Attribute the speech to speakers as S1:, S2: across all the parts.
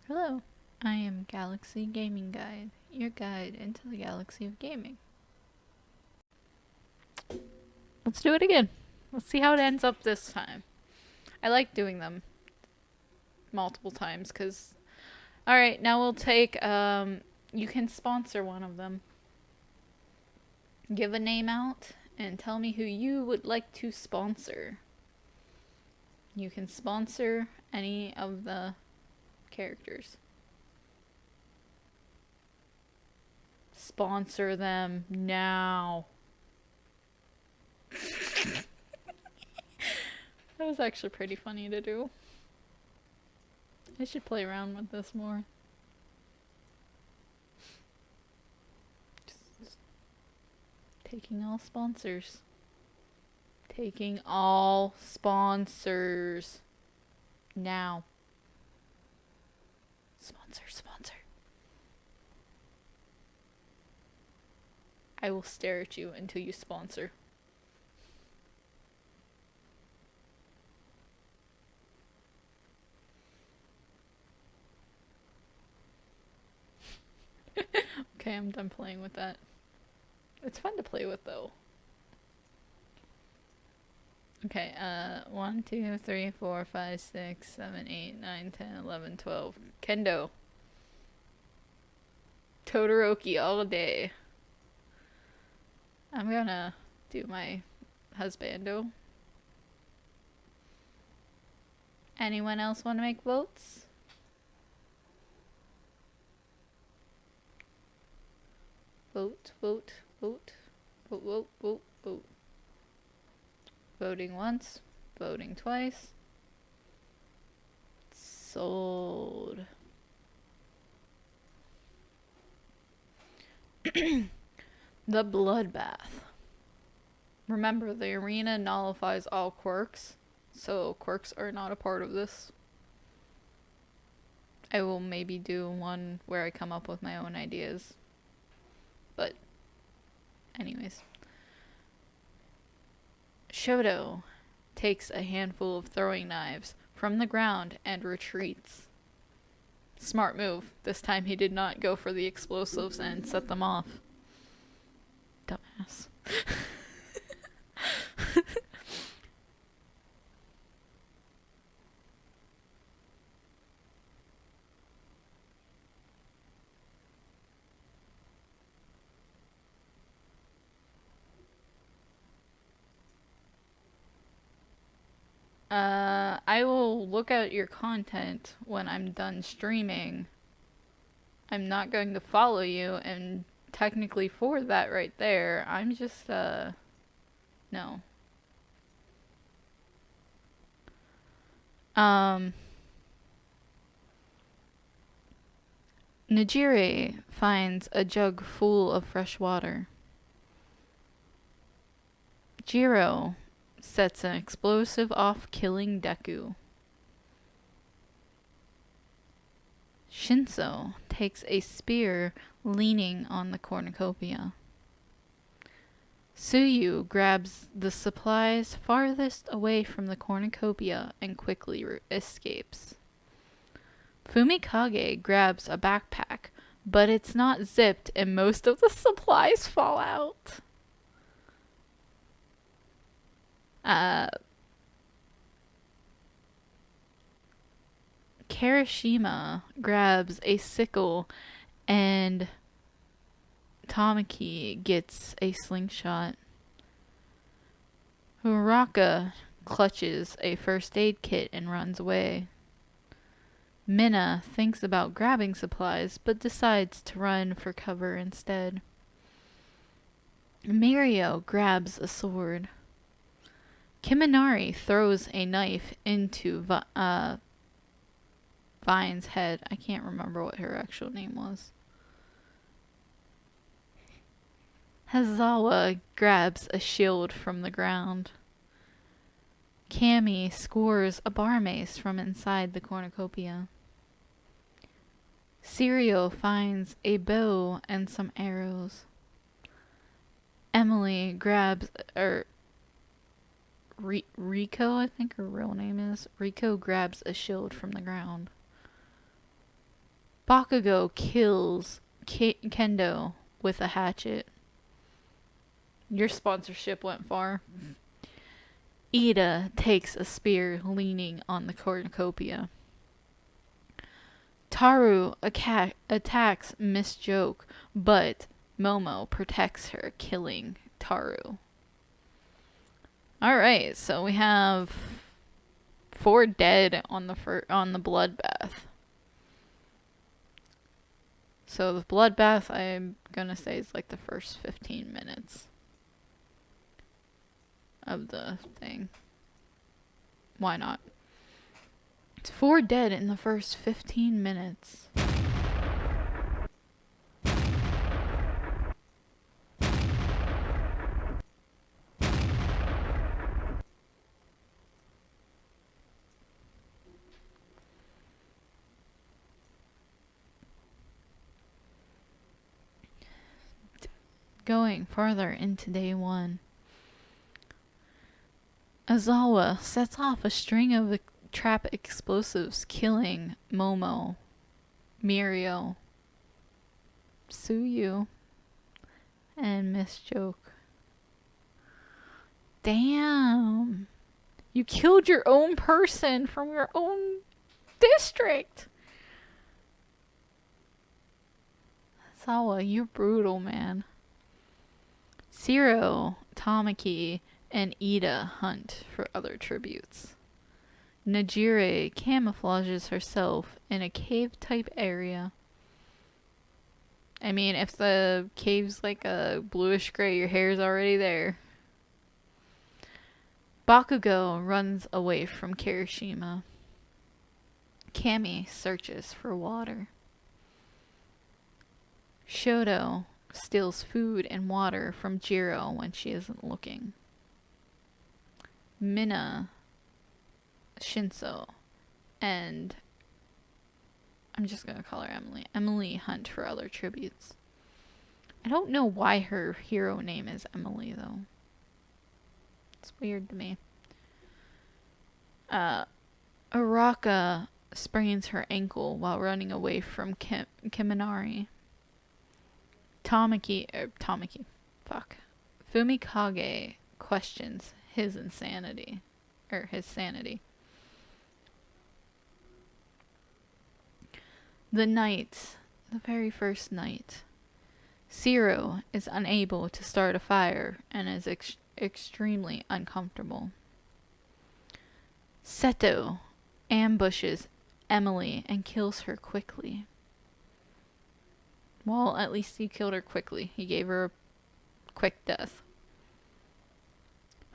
S1: Hello, I am Galaxy Gaming Guide, your guide into the galaxy of gaming. Let's do it again. Let's see how it ends up this time. I like doing them multiple times because. Alright, now we'll take. You can sponsor one of them. Give a name out and tell me who you would like to sponsor. You can sponsor any of the characters. Sponsor them now. That was actually pretty funny to do. I should play around with this more. Just taking all sponsors. Taking all sponsors. Now. Sponsor, sponsor. I will stare at you until you sponsor. Okay, I'm done playing with that. It's fun to play with though. Okay, 1, 2, 3, 4, 5, 6, 7, 8, 9, 10, 11, 12. Kendo. Todoroki all day. I'm gonna do my husbando. Anyone else want to make votes? Vote, vote, vote. Vote, vote, vote, vote. Voting once, voting twice. Sold. The bloodbath. Remember, the arena nullifies all quirks, so quirks are not a part of this. I will maybe do one where I come up with my own ideas. But, anyways. Shoto takes a handful of throwing knives from the ground and retreats. Smart move. This time he did not go for the explosives and set them off. Dumbass. I will look at your content when I'm done streaming. I'm not going to follow you, and technically for that right there, I'm just, no. Najiri finds a jug full of fresh water. Jiro sets an explosive off, killing Deku. Shinso takes a spear leaning on the cornucopia. Tsuyu grabs the supplies farthest away from the cornucopia and quickly escapes. Fumikage grabs a backpack, but it's not zipped and most of the supplies fall out. Kirishima grabs a sickle and Tamaki gets a slingshot. Uraka clutches a first aid kit and runs away. Minna thinks about grabbing supplies but decides to run for cover instead. Mirio grabs a sword. Kiminari throws a knife into Vine's head. I can't remember what her actual name was. Hazawa grabs a shield from the ground. Cammy scores a bar mace from inside the cornucopia. Sirio finds a bow and some arrows. Emily grabs, Riko, I think her real name is. Riko grabs a shield from the ground. Bakugo kills Kendo with a hatchet. Your sponsorship went far. Ida takes a spear leaning on the cornucopia. Taru attacks Miss Joke, but Momo protects her, killing Taru. Alright, so we have 4 dead on the bloodbath. So the bloodbath, I'm gonna say, is like the first 15 minutes of the thing. Why not? It's 4 dead in the first 15 minutes. Going farther into day 1. Azawa sets off a string of trap explosives, killing Momo, Mirio, Tsuyu, and Miss Joke. Damn! You killed your own person from your own district! Azawa, you're brutal, man. Zero, Tamaki, and Ida hunt for other tributes. Najire camouflages herself in a cave-type area. I mean, if the cave's like a bluish-gray, your hair's already there. Bakugo runs away from Kirishima. Kami searches for water. Shoto steals food and water from Jiro when she isn't looking. Mina, Shinso, and I'm just gonna call her Emily hunt for other tributes. I don't know why her hero name is Emily, though. It's weird to me. Araka sprains her ankle while running away from Kiminari. Fumikage questions his insanity. His sanity. The very first night, Zero is unable to start a fire and is extremely uncomfortable. Seto ambushes Emily and kills her quickly. Well, at least he killed her quickly. He gave her a quick death.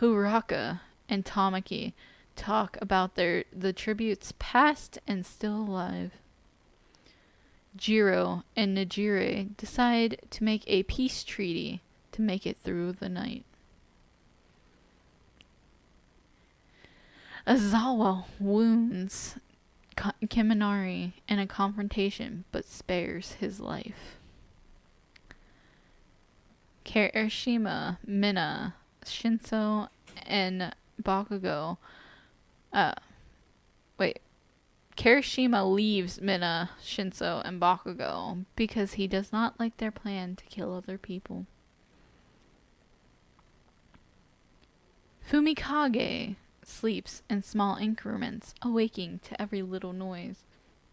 S1: Huraka and Tamaki talk about the tributes past and still alive. Jiro and Najire decide to make a peace treaty to make it through the night. Azawa wounds Kiminari in a confrontation but spares his life. Kirishima, Mina, Shinso, and Bakugo. Kirishima leaves Mina, Shinso, and Bakugo because he does not like their plan to kill other people. Fumikage sleeps in small increments, awaking to every little noise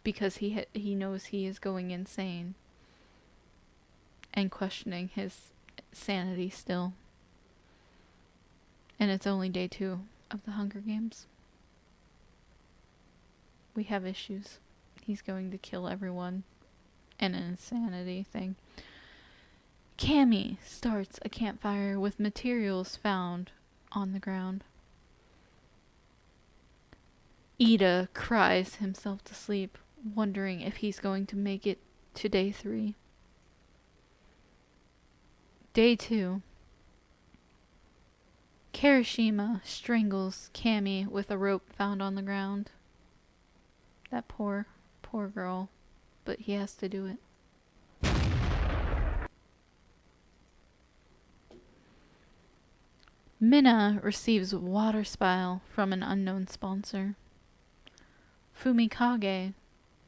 S1: because he knows he is going insane and questioning his sanity still. And it's only day 2 of the Hunger Games. We have issues. He's going to kill everyone. And an insanity thing. Kami starts a campfire with materials found on the ground. Ida cries himself to sleep, wondering if he's going to make it to day 3. Day 2. Kirishima strangles Kami with a rope found on the ground. That poor girl. But he has to do it. Mina receives water spile from an unknown sponsor. Fumikage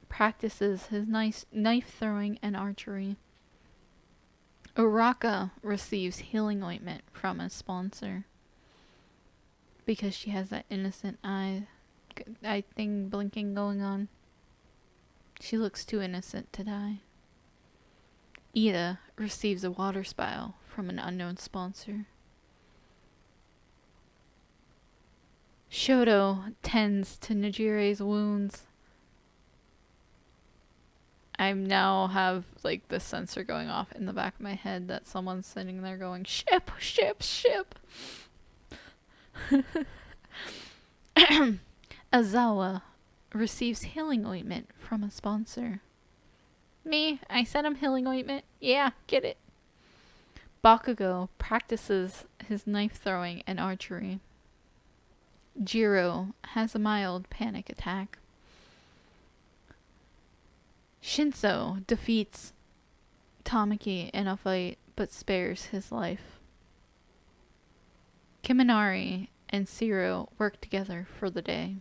S1: practices his nice knife throwing and archery. Uraka receives healing ointment from a sponsor because she has that innocent eye thing blinking going on. She looks too innocent to die. Ida receives a water spile from an unknown sponsor. Shoto tends to Najire's wounds. I now have like the sensor going off in the back of my head that someone's sitting there going, ship, ship, ship. Azawa receives healing ointment from a sponsor. Me, I sent him healing ointment. Yeah, get it. Bakugo practices his knife throwing and archery. Jiro has a mild panic attack. Shinso defeats Tamaki in a fight but spares his life. Kiminari and Siro work together for the day.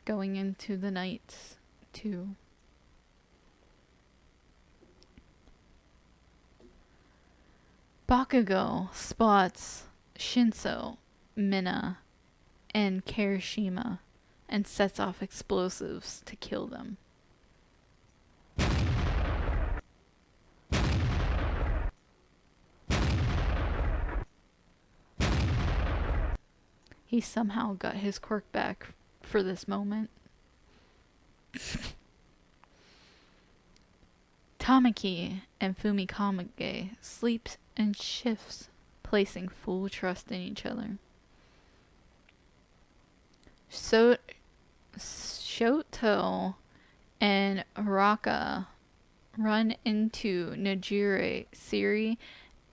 S1: Going into the night too. Bakugo spots Shinso, Mina, and Kirishima and sets off explosives to kill them. He somehow got his quirk back for this moment. Tamaki and Fumikamage sleeps in shifts, placing full trust in each other. Shoto and Araka run into Najire, Siri,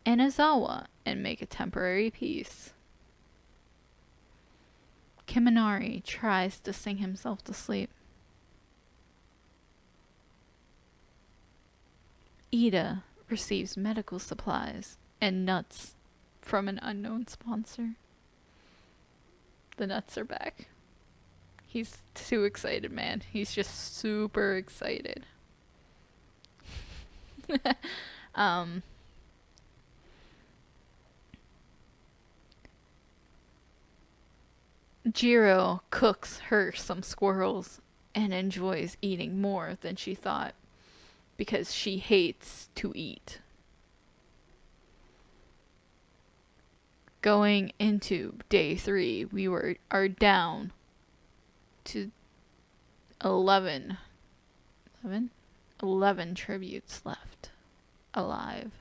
S1: and Azawa and make a temporary peace. Kiminari tries to sing himself to sleep. Ida receives medical supplies and nuts from an unknown sponsor. The nuts are back. He's too excited, man. He's just super excited. Jiro cooks her some squirrels and enjoys eating more than she thought because she hates to eat. Going into day 3, we are down to 11 tributes left alive.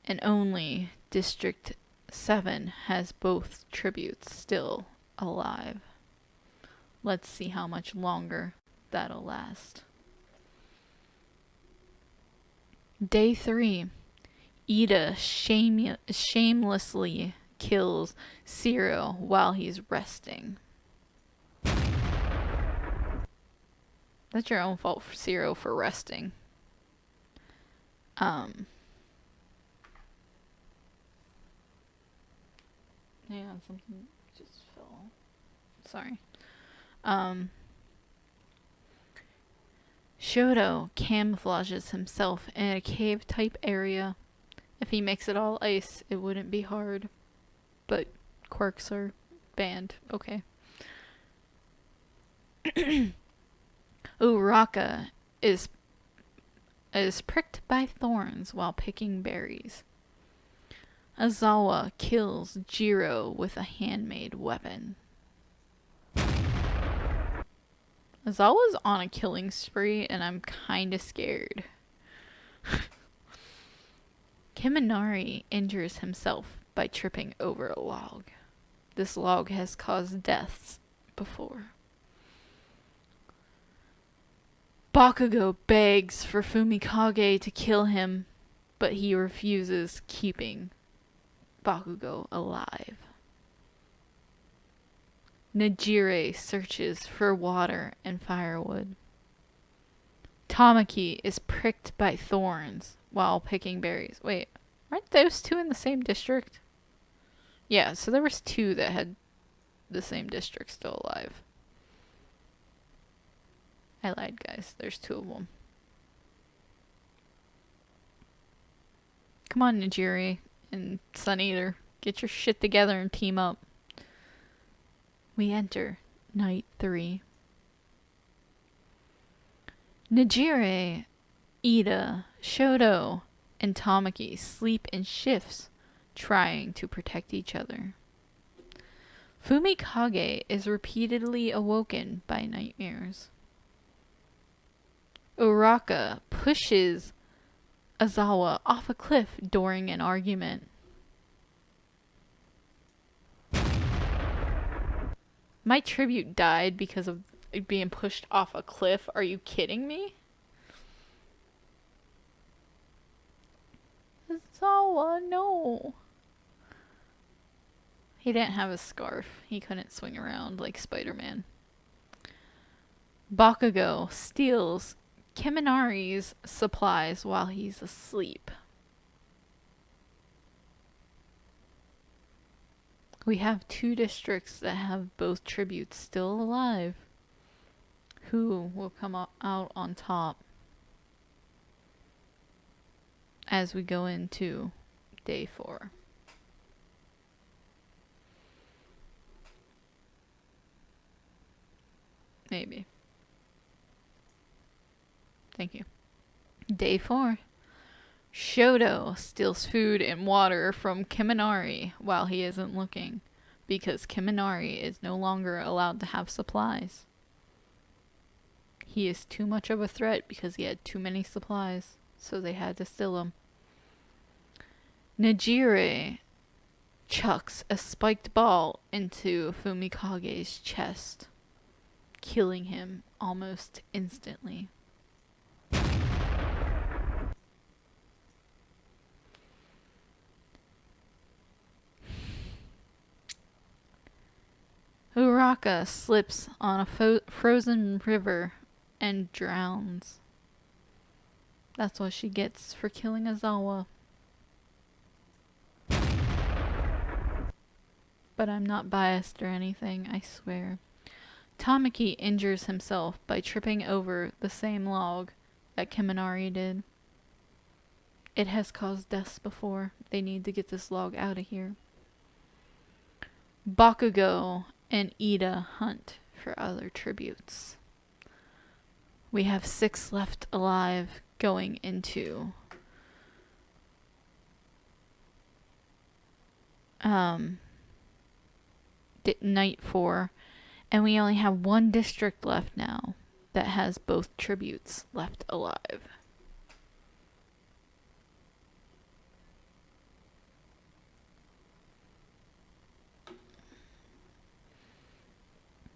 S1: And only District 7 has both tributes still alive. Let's see how much longer that'll last. Day 3. Ida shamelessly kills Ciro while he's resting. That's your own fault, for Ciro, for resting. Yeah, something just fell. Sorry. Shoto camouflages himself in a cave-type area. If he makes it all ice, it wouldn't be hard. But quirks are banned. Okay. Uraka is pricked by thorns while picking berries. Azawa kills Jiro with a handmade weapon. Azawa's on a killing spree and I'm kinda scared. Kiminari injures himself by tripping over a log. This log has caused deaths before. Bakugo begs for Fumikage to kill him, but he refuses, keeping Bakugo alive. Najire searches for water and firewood. Tamaki is pricked by thorns while picking berries. Wait, Aren't those two in the same district? Yeah, so there was two that had the same district still alive. I lied, guys. There's two of them. Come on, Nigiri and Sun Eater. Get your shit together and team up. We enter night 3. Nigiri, Ida, Shoto, and Tamaki sleep in shifts, trying to protect each other. Fumikage is repeatedly awoken by nightmares. Uraka pushes Azawa off a cliff during an argument. My tribute died because of it being pushed off a cliff. Are you kidding me? Azawa, no. He didn't have a scarf. He couldn't swing around like Spider-Man. Bakugo steals Kiminari's supplies while he's asleep. We have 2 districts that have both tributes still alive. Who will come out on top as we go into day 4? Maybe. Thank you. Day 4. Shoto steals food and water from Kiminari while he isn't looking, because Kiminari is no longer allowed to have supplies. He is too much of a threat because he had too many supplies, so they had to steal him. Nigiri chucks a spiked ball into Fumikage's chest, killing him almost instantly. Uraka slips on a frozen river and drowns. That's what she gets for killing Azawa. But I'm not biased or anything, I swear. Tamaki injures himself by tripping over the same log that Kiminari did. It has caused deaths before. They need to get this log out of here. Bakugo and Ida hunt for other tributes. We have 6 left alive going into night 4, and we only have 1 district left now that has both tributes left alive.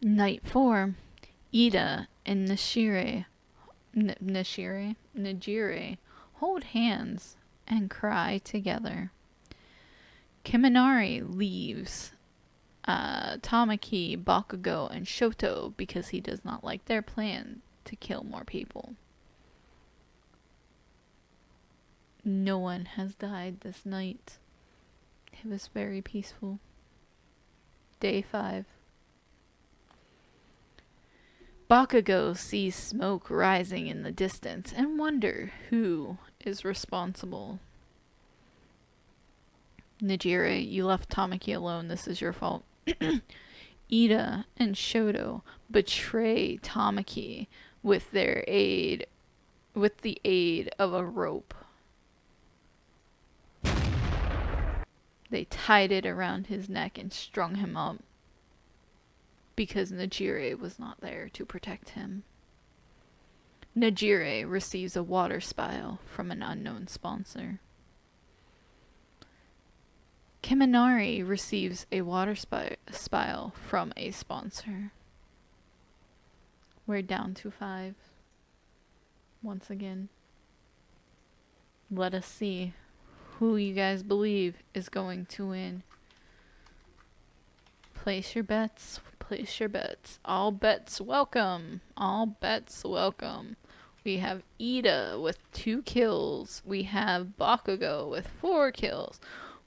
S1: Night 4, Ida and Nigiri hold hands and cry together. Kiminari leaves Tamaki, Bakugo, and Shoto because he does not like their plan to kill more people. No one has died this night. It was very peaceful. Day 5. Bakugo sees smoke rising in the distance and wonders who is responsible. Nigiri, you left Tamaki alone. This is your fault. Ida and Shoto betray Tamaki with the aid of a rope. They tied it around his neck and strung him up because Nigiri was not there to protect him. Nigiri receives a water spile from an unknown sponsor. Kiminari receives a water spile from a sponsor. We're down to 5. Once again. Let us see who you guys believe is going to win. Place your bets. Place your bets. All bets welcome. All bets welcome. We have Ida with 2 kills. We have Bakugo with 4 kills.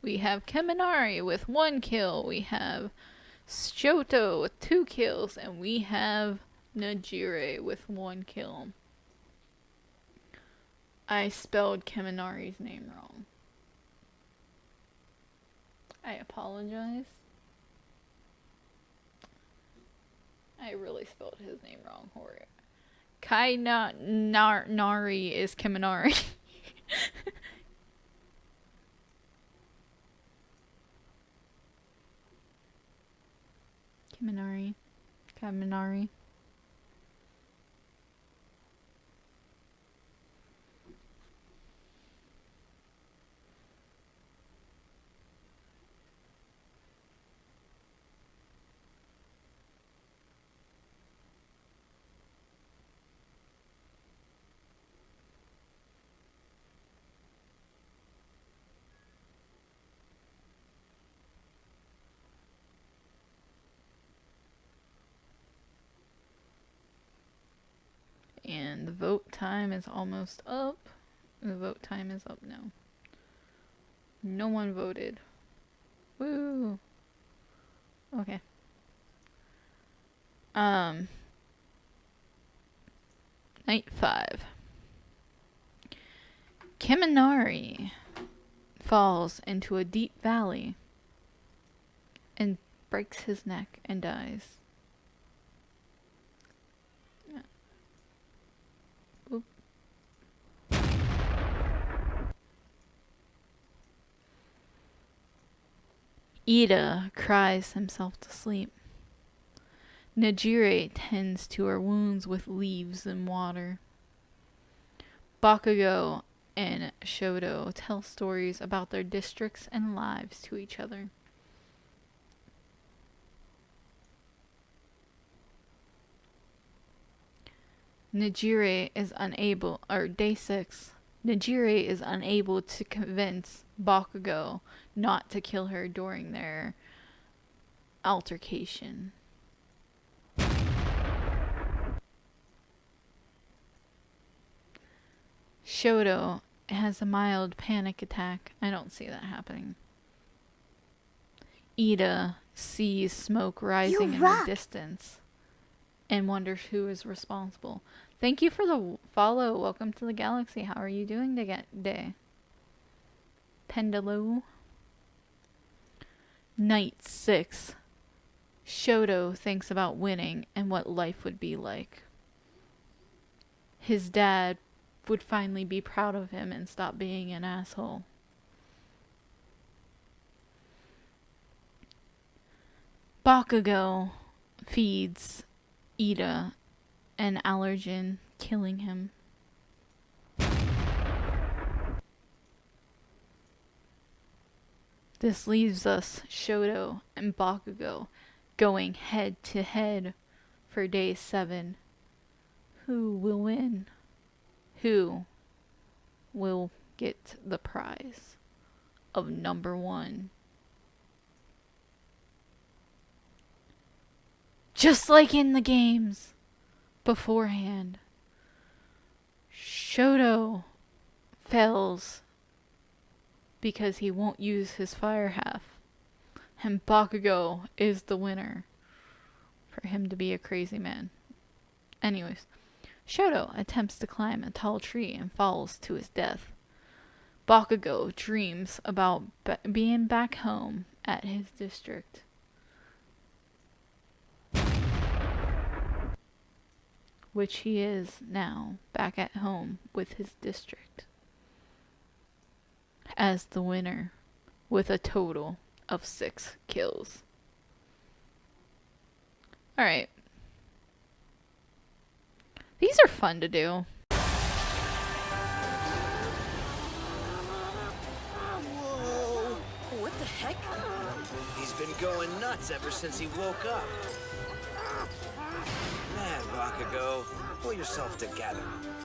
S1: We have Keminari with 1 kill. We have Shoto with 2 kills. And we have Najire with 1 kill. I spelled Keminari's name wrong. I apologize. I really spelled his name wrong. Nari is Keminari. Keminari. And the vote time is almost up. The vote time is up now. No one voted. Woo! Okay. Night 5. Keminari falls into a deep valley and breaks his neck and dies. Oop. Ida cries himself to sleep. Najire tends to her wounds with leaves and water. Bakugo and Shoto tell stories about their districts and lives to each other. Najire is unable, or day 6, Najire is unable to convince Bakugo not to kill her during their altercation. Shoto has a mild panic attack. I don't see that happening. Ida sees smoke rising in the distance and wonders who is responsible. Thank you for the follow. Welcome to the galaxy. How are you doing today? Pendalo. Night 6. Shoto thinks about winning and what life would be like. His dad would finally be proud of him and stop being an asshole. Bakugo feeds Ida an allergen, killing him. This leaves us, Shoto and Bakugo, going head to head for day 7. Who will win? Who will get the prize of number 1? Just like in the games beforehand, Shoto fails because he won't use his fire half, and Bakugo is the winner for him to be a crazy man. Anyways, Shoto attempts to climb a tall tree and falls to his death. Bakugo dreams about being back home at his district. Which he is now, back at home with his district. As the winner, with a total of 6 kills. Alright. These are fun to do.
S2: Whoa! What the heck? He's been going nuts ever since he woke up. Man, Bakugo, pull yourself together.